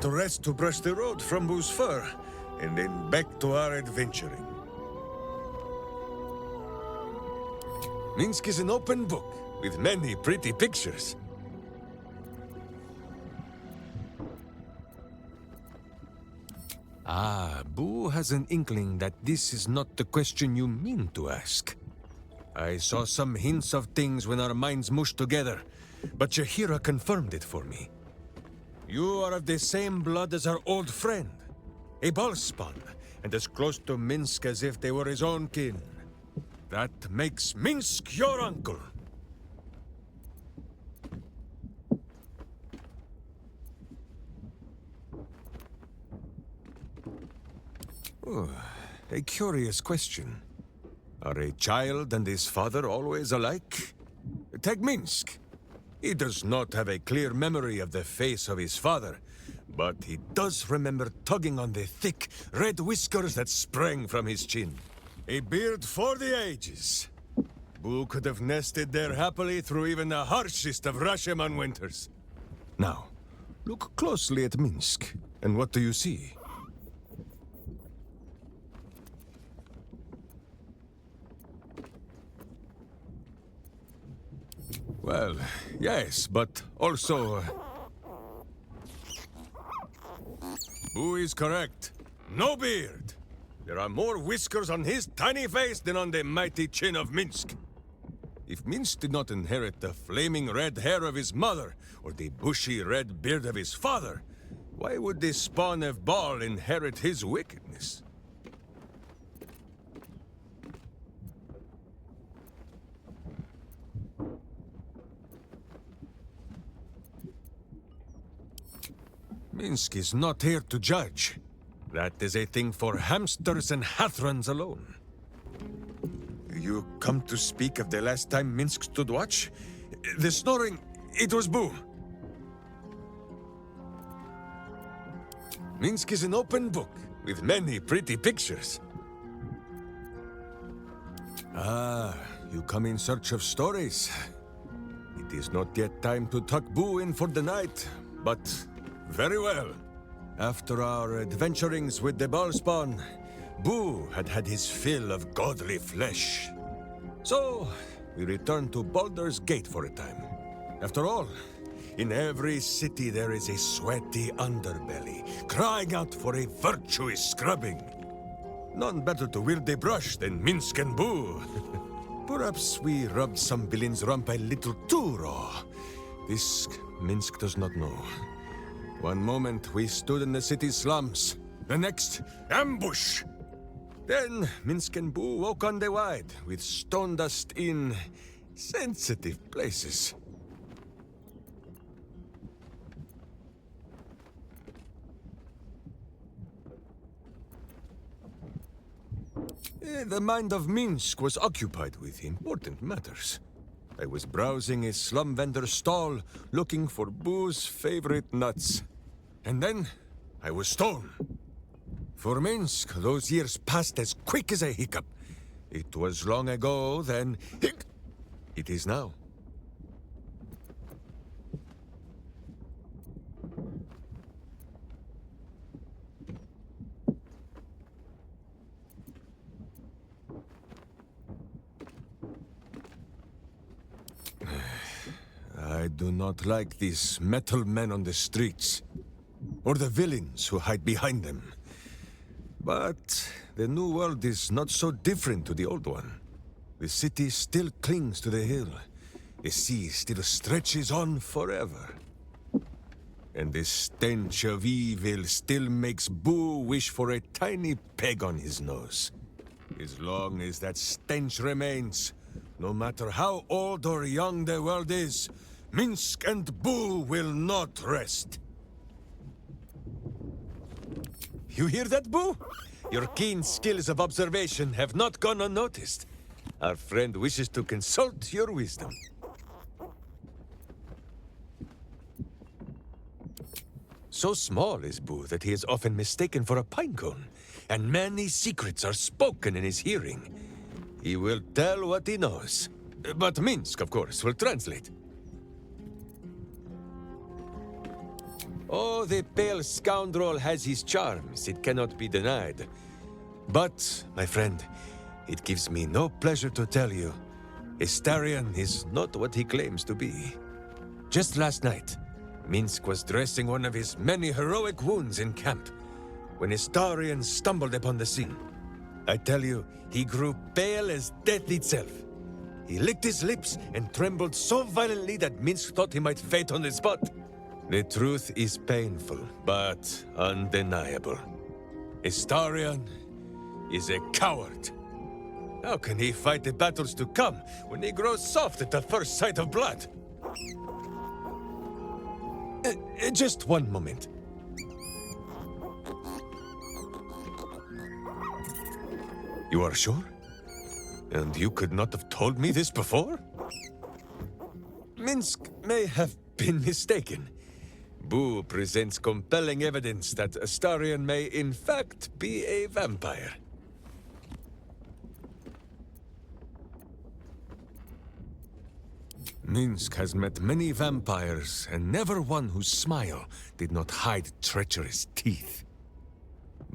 to rest to brush the road from Boo's fur, and then back to our adventuring. Minsc is an open book, with many pretty pictures. Ah, Boo has an inkling that this is not the question you mean to ask. I saw some hints of things when our minds mushed together, but Jaheira confirmed it for me. You are of the same blood as our old friend, a Ballspawn, and as close to Minsc as if they were his own kin. That makes Minsc your uncle. Oh, a curious question. Are a child and his father always alike? Take Minsc. He does not have a clear memory of the face of his father, but he does remember tugging on the thick, red whiskers that sprang from his chin. A beard for the ages. Boo could have nested there happily through even the harshest of Rashomon winters. Now, look closely at Minsc, and what do you see? Well, yes, but also... Boo is correct. No beard! There are more whiskers on his tiny face than on the mighty chin of Minsc. If Minsc did not inherit the flaming red hair of his mother, or the bushy red beard of his father, why would the spawn of Ball inherit his wickedness? Minsc is not here to judge. That is a thing for hamsters and Hathrons alone. You come to speak of the last time Minsc stood watch? The snoring, it was Boo. Minsc is an open book, with many pretty pictures. Ah, you come in search of stories. It is not yet time to tuck Boo in for the night, but... very well. After our adventurings with the Ballspawn, Boo had had his fill of godly flesh. So, we returned to Baldur's Gate for a time. After all, in every city there is a sweaty underbelly, crying out for a virtuous scrubbing. None better to wield the brush than Minsc and Boo. Perhaps we rubbed some villain's rump a little too raw. This Minsc does not know. One moment we stood in the city slums, the next, ambush! Then Minsc and Boo woke on the wide, with stone dust in sensitive places. The mind of Minsc was occupied with important matters. I was browsing a slum vendor's stall, looking for Boo's favorite nuts. And then, I was stolen. For Minsc, those years passed as quick as a hiccup. It was long ago, then... it is now. I do not like these metal men on the streets, or the villains who hide behind them. But the new world is not so different to the old one. The city still clings to the hill. The sea still stretches on forever. And the stench of evil still makes Boo wish for a tiny peg on his nose. As long as that stench remains, no matter how old or young the world is, Minsc and Boo will not rest. You hear that, Boo? Your keen skills of observation have not gone unnoticed. Our friend wishes to consult your wisdom. So small is Boo that he is often mistaken for a pinecone, and many secrets are spoken in his hearing. He will tell what he knows, but Minsc, of course, will translate. Oh, the pale scoundrel has his charms, it cannot be denied. But, my friend, it gives me no pleasure to tell you, Astarion is not what he claims to be. Just last night, Minsc was dressing one of his many heroic wounds in camp, when Astarion stumbled upon the scene. I tell you, he grew pale as death itself. He licked his lips and trembled so violently that Minsc thought he might faint on the spot. The truth is painful, but undeniable. Astarion is a coward. How can he fight the battles to come when he grows soft at the first sight of blood? Just one moment. You are sure? And you could not have told me this before? Minsc may have been mistaken. Boo presents compelling evidence that Astarion may in fact be a vampire. Minsc has met many vampires, and never one whose smile did not hide treacherous teeth.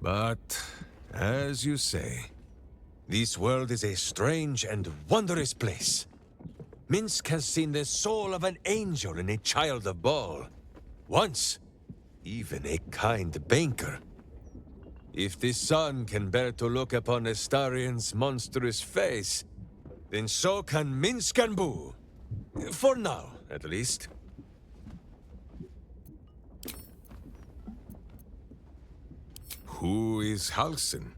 But, as you say, this world is a strange and wondrous place. Minsc has seen the soul of an angel in a child of Baal. Once, even a kind banker. If the sun can bear to look upon Astarion's monstrous face, then so can Minsc and Boo. For now, at least. Who is Halsin?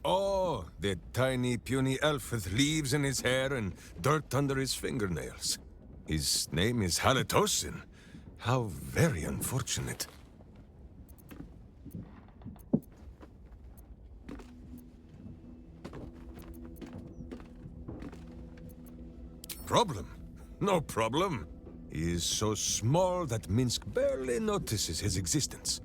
Oh, the tiny, puny elf with leaves in his hair and dirt under his fingernails. His name is Halsin. How very unfortunate. Problem? No problem. He is so small that Minsc barely notices his existence.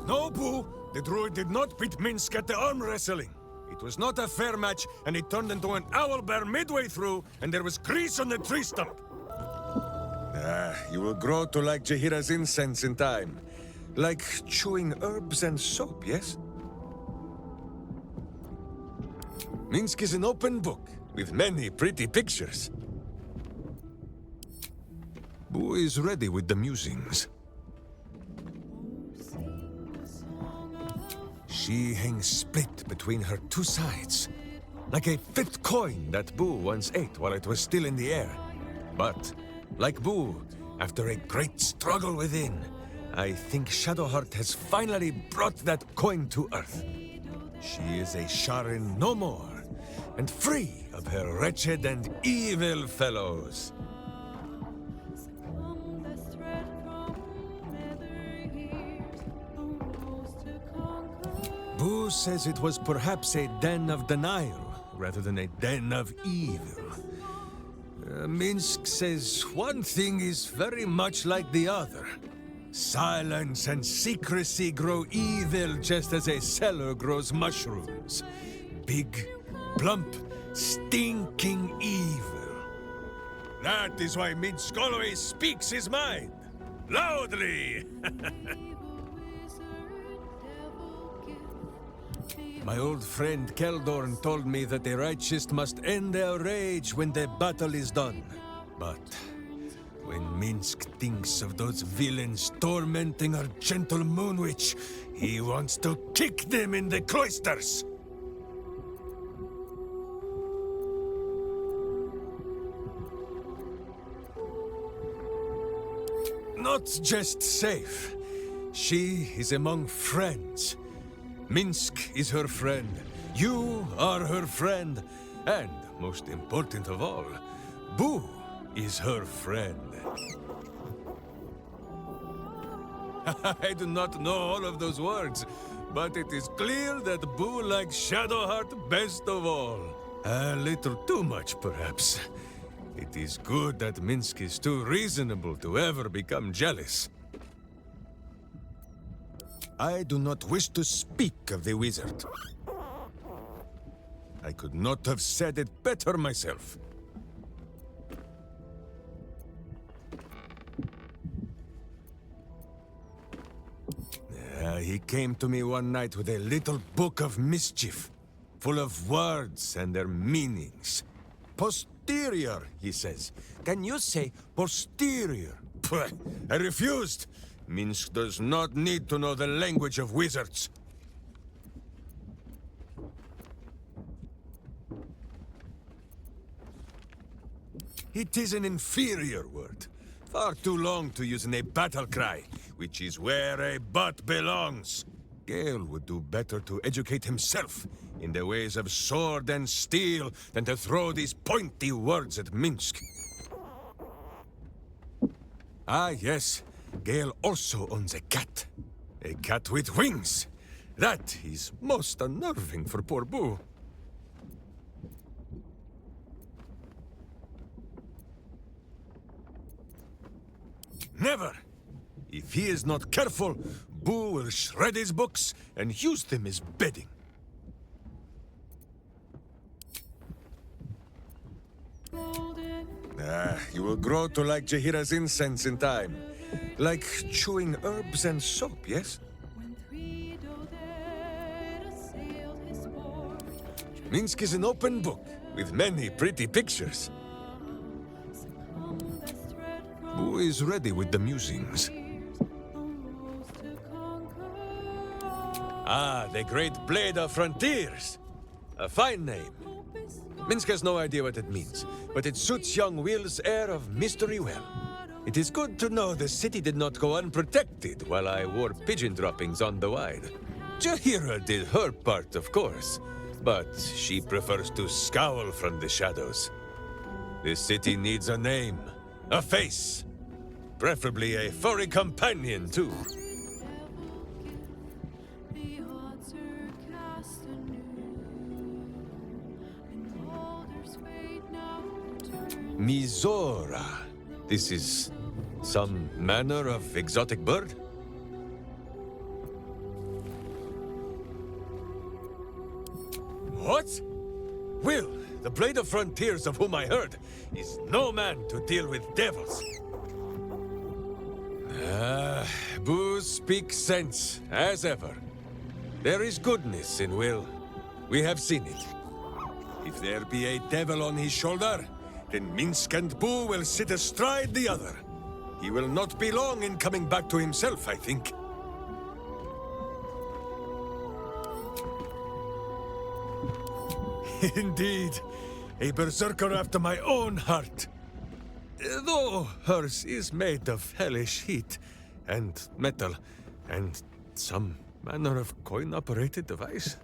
No, Boo! The druid did not beat Minsc at the arm wrestling. It was not a fair match, and he turned into an owlbear midway through, and there was grease on the tree stump. You will grow to like Jaheira's incense in time. Like chewing herbs and soap, yes? Minsc is an open book, with many pretty pictures. Boo is ready with the musings. She hangs split between her two sides, like a flipped coin that Boo once ate while it was still in the air. But, like Boo, after a great struggle within, I think Shadowheart has finally brought that coin to Earth. She is a Sharin no more, and free of her wretched and evil fellows. Boo says it was perhaps a den of denial, rather than a den of evil. Minsc says one thing is very much like the other. Silence and secrecy grow evil just as a cellar grows mushrooms. Big, plump, stinking evil. That is why Minsc always speaks his mind. Loudly! My old friend Keldorn told me that the righteous must end their rage when the battle is done. But when Minsc thinks of those villains tormenting our gentle moon witch, he wants to kick them in the cloisters. Not just safe. She is among friends. Minsc is her friend. You are her friend. And, most important of all, Boo is her friend. I do not know all of those words, but it is clear that Boo likes Shadowheart best of all. A little too much, perhaps. It is good that Minsc is too reasonable to ever become jealous. I do not wish to speak of the wizard. I could not have said it better myself. He came to me one night with a little book of mischief, full of words and their meanings. Posterior, he says. Can you say posterior? Pwah, I refused. Minsc does not need to know the language of wizards. It is an inferior word. Far too long to use in a battle cry, which is where a butt belongs. Gale would do better to educate himself in the ways of sword and steel than to throw these pointy words at Minsc. Ah, yes. Gale also owns a cat. A cat with wings. That is most unnerving for poor Boo. Never! If he is not careful, Boo will shred his books and use them as bedding. You will grow to like Jaheira's incense in time. Like chewing herbs and soap, yes? Minsc is an open book, with many pretty pictures. Boo is ready with the musings. Ah, the Great Blade of Frontiers! A fine name. Minsc has no idea what it means, but it suits young Wyll's air of mystery well. It is good to know the city did not go unprotected while I wore pigeon droppings on the wide. Jaheira did her part, of course, but she prefers to scowl from the shadows. The city needs a name, a face, preferably a furry companion, too. Mizora. This is some manner of exotic bird? What? Wyll, the Blade of Frontiers of whom I heard, is no man to deal with devils. Boo speaks sense, as ever. There is goodness in Wyll. We have seen it. If there be a devil on his shoulder, then Minsc and Boo will sit astride the other. He will not be long in coming back to himself, I think. Indeed, a berserker after my own heart. Though hers is made of hellish heat, and metal, and some manner of coin-operated device.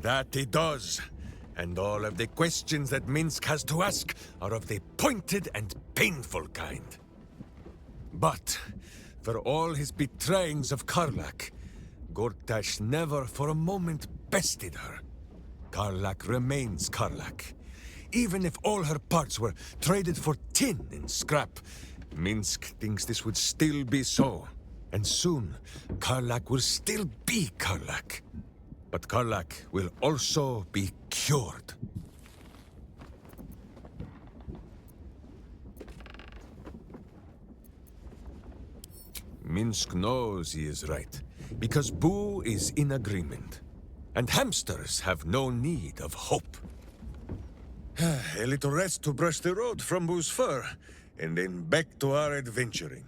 That it does. And all of the questions that Minsc has to ask are of the pointed and painful kind. But, for all his betrayings of Karlach, Gortash never for a moment bested her. Karlach remains Karlach. Even if all her parts were traded for tin and scrap, Minsc thinks this would still be so. And soon, Karlach will still be Karlach. But Karlach will also be cured. Minsc knows he is right, because Boo is in agreement. And hamsters have no need of hope. A little rest to brush the road from Boo's fur, and then back to our adventuring.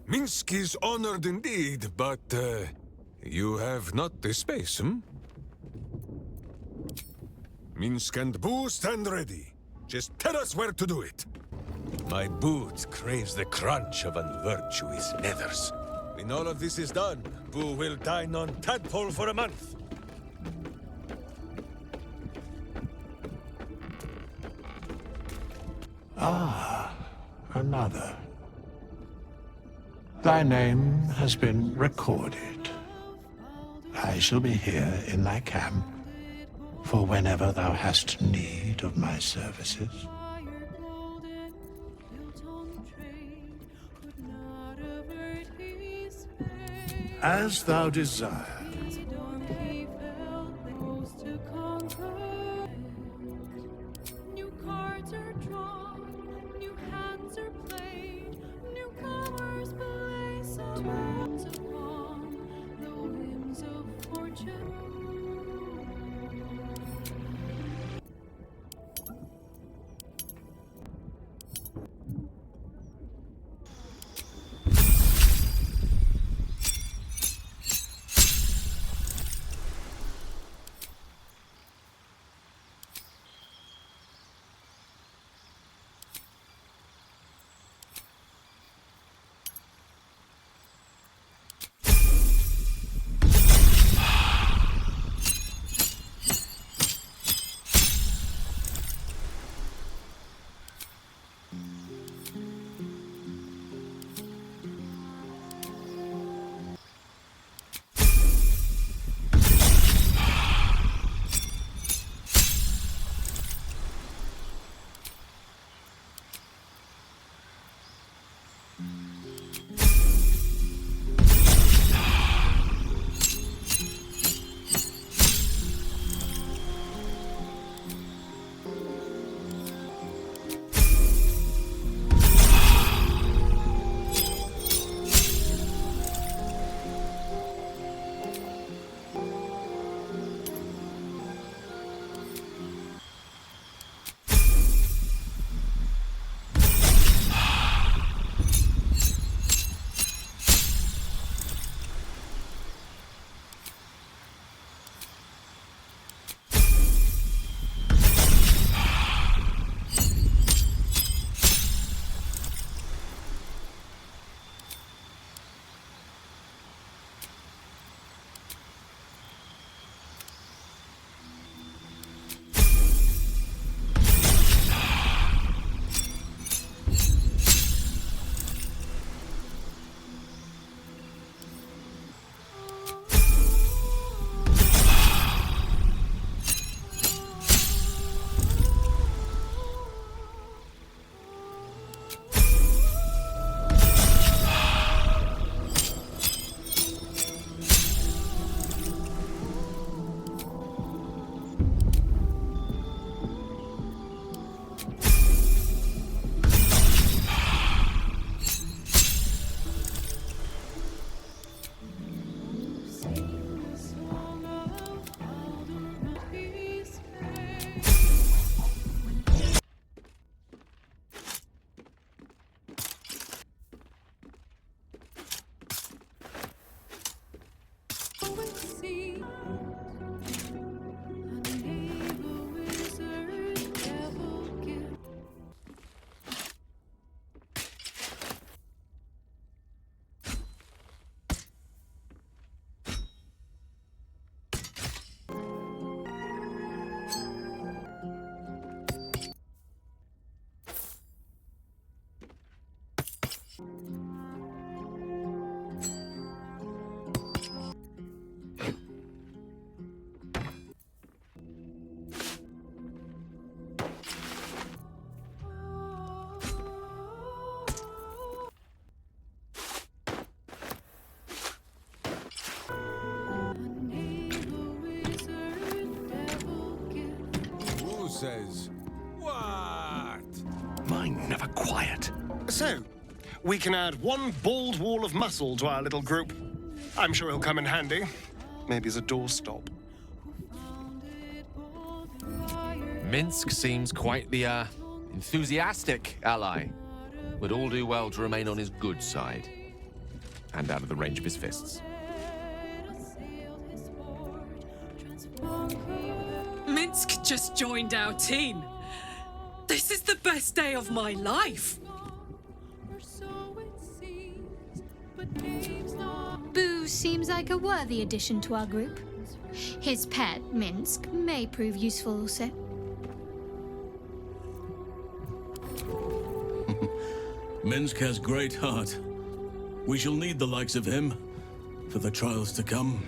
Minsc is honored indeed, but, you have not the space, Minsc and Boo stand ready. Just tell us where to do it. My boot craves the crunch of unvirtuous nethers. When all of this is done, Boo will dine on tadpole for a month. Ah, another. Thy name has been recorded. I shall be here in thy camp, for whenever thou hast need of my services. As thou desire. New cards are drawn, new hands are played, newcomers play songs upon the whims of fortune. Says, what? Mine never quiet. So, we can add one bald wall of muscle to our little group. I'm sure he'll come in handy. Maybe as a doorstop. Minsc seems quite the, enthusiastic ally. Would all do well to remain on his good side. And out of the range of his fists. Minsc just joined our team. This is the best day of my life. Boo seems like a worthy addition to our group. His pet, Minsc, may prove useful also. Minsc has great heart. We shall need the likes of him for the trials to come.